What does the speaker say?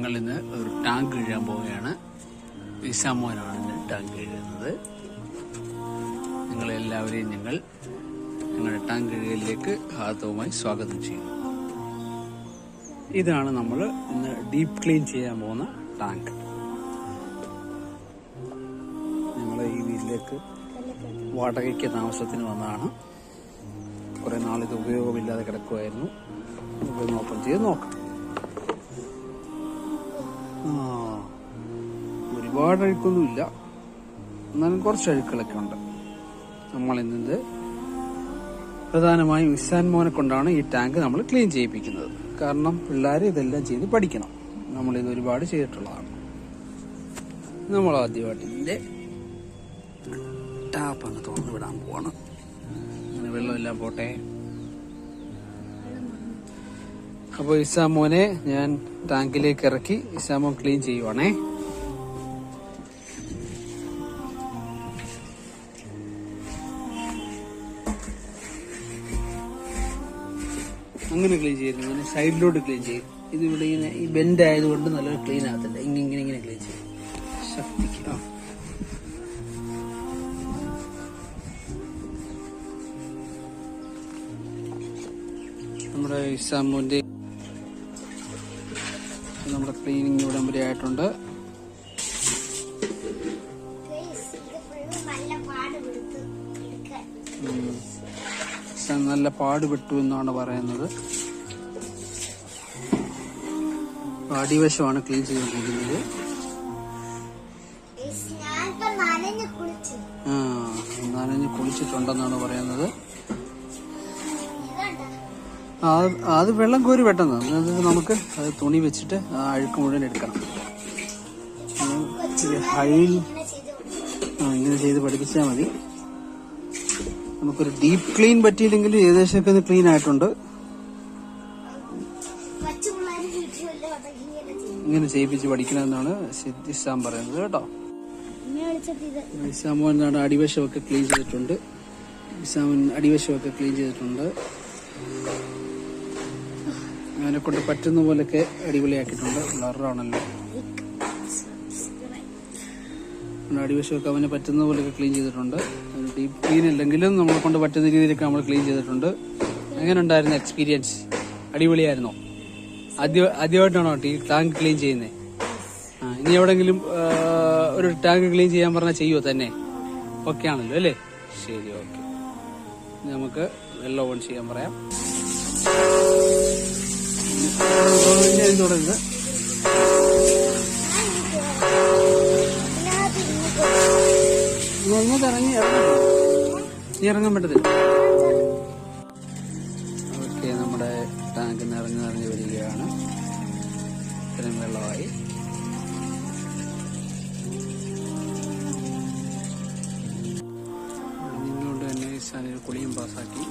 ഞങ്ങൾ ഇന്ന് ഒരു ടാങ്ക് കഴുകാൻ പോവുകയാണ്. ഇസാമോനാണ് ഇന്ന് ടാങ്ക് കഴുകുന്നത്. നിങ്ങളെല്ലാവരെയും ഞങ്ങളുടെ ടാങ്ക് കഴുകലിലേക്ക് ഹാർദവുമായി സ്വാഗതം ചെയ്യുന്നു. ഇതാണ് നമ്മൾ ഇന്ന് ഡീപ്പ് ക്ലീൻ ചെയ്യാൻ പോകുന്ന ടാങ്ക്. ഞങ്ങൾ ഈ വീട്ടിലേക്ക് വാടകയ്ക്ക് താമസത്തിന് വന്നതാണ്. കുറെ നാളിത് ഉപയോഗമില്ലാതെ കിടക്കുമായിരുന്നു. ഇതൊന്ന് ഓപ്പൺ ചെയ്ത് നോക്കാം. ഒരുപാട് അഴുക്കൊന്നുമില്ല, എന്നാലും കുറച്ച് അഴുക്കളൊക്കെ ഉണ്ട്. നമ്മളിന്നത് പ്രധാനമായും ഇസാൻ മോനെ കൊണ്ടാണ് ഈ ടാങ്ക് നമ്മൾ ക്ലീൻ ചെയ്യിപ്പിക്കുന്നത്. കാരണം പിള്ളേർ ഇതെല്ലാം ചെയ്ത് പഠിക്കണം. നമ്മളിത് ഒരുപാട് ചെയ്തിട്ടുള്ളതാണ്. നമ്മൾ ആദ്യമായിട്ട് ഇതിന്റെ ടാപ്പ് അങ്ങ് തുറന്നു വിടാൻ പോവാണ്. അങ്ങനെ വെള്ളമെല്ലാം പോട്ടെ. അപ്പോൾ ഇസാമോനെ ഞാൻ ടാങ്കിലേക്ക് ഇറക്കി ഇസാമോൻ ക്ലീൻ ചെയ്യുവാണേ. അങ്ങനെ ക്ലീൻ ചെയ്യുന്നു. അങ്ങനെ സൈഡിലോട്ട് ക്ലീൻ ചെയ്യും. ഇതിവിടെ ഇങ്ങനെ ഈ ബെൻഡ് ആയതുകൊണ്ട് നല്ലൊരു ക്ലീൻ ആകത്തില്ല. ഇങ്ങനെ ക്ലീൻ ചെയ്യും. ശക്തിക്ക് നമ്മുടെ ഇസാമോന്റെ നമ്മുടെ ക്ലീനിങ് ഇവിടം വരെ ആയിട്ടുണ്ട്. നല്ല പാടുപെട്ടു എന്നാണ് പറയുന്നത്. അടിവശമാണ് ക്ലീൻ ചെയ്തുകൊണ്ടിരിക്കുന്നത്. നനഞ്ഞ് കുളിച്ചിട്ടുണ്ടെന്നാണ് പറയുന്നത്. അത് വെള്ളം കോരി വെട്ടുന്നത്. അതായത് നമുക്ക് അത് തുണി വെച്ചിട്ട് ആ അഴുക്ക് മുഴുവൻ എടുക്കണം. ഇങ്ങനെ ചെയ്ത് പഠിപ്പിച്ചാൽ മതി. നമുക്കൊരു ഡീപ്പ് ക്ലീൻ പറ്റിയില്ലെങ്കിലും ഏകദേശമൊക്കെ ഒന്ന് ക്ലീൻ ആയിട്ടുണ്ട്. ഇങ്ങനെ ചെയ്യിപ്പിച്ച് പഠിക്കണമെന്നാണ് ഇസാം പറയുന്നത് കേട്ടോ. ഇസാമോ എന്താണ് അടിവശമൊക്കെ ക്ലീൻ ചെയ്തിട്ടുണ്ട്. അതിനെ കൊണ്ട് പറ്റുന്ന പോലൊക്കെ അടിപൊളിയാക്കിയിട്ടുണ്ട്. ബ്ലറാണല്ലോ. അടിവശമൊക്കെ അവന് പറ്റുന്ന പോലെയൊക്കെ ക്ലീൻ ചെയ്തിട്ടുണ്ട്. ഡീപ്പ് ക്ലീൻ അല്ലെങ്കിലും നമ്മളെ കൊണ്ട് പറ്റുന്ന രീതിയിലൊക്കെ നമ്മൾ ക്ലീൻ ചെയ്തിട്ടുണ്ട്. എങ്ങനെ ഉണ്ടായിരുന്നു എക്സ്പീരിയൻസ്? അടിപൊളിയായിരുന്നോ? ആദ്യമായിട്ടാണോ ടാങ്ക് ക്ലീൻ ചെയ്യുന്നത്? ഇനി എവിടെങ്കിലും ഒരു ടാങ്ക് ക്ലീൻ ചെയ്യാൻ പറഞ്ഞാൽ ചെയ്യുമോ തന്നെ? ഓക്കെ ആണല്ലോ അല്ലേ? ശരി, ഓക്കെ. നമുക്ക് വെള്ളം ഓൺ ചെയ്യാൻ പറയാം. തുടങ്ങുക. ഇങ്ങോട്ട് ഇറങ്ങാൻ പറ്റത്തില്ല. ഓക്കെ, നമ്മുടെ ടാങ്ക് നിറഞ്ഞു വരികയാണ്. ഇത്രയും വെള്ളമായി. നിങ്ങളോട് തന്നെ കുളിയും പാസ്സാക്കി.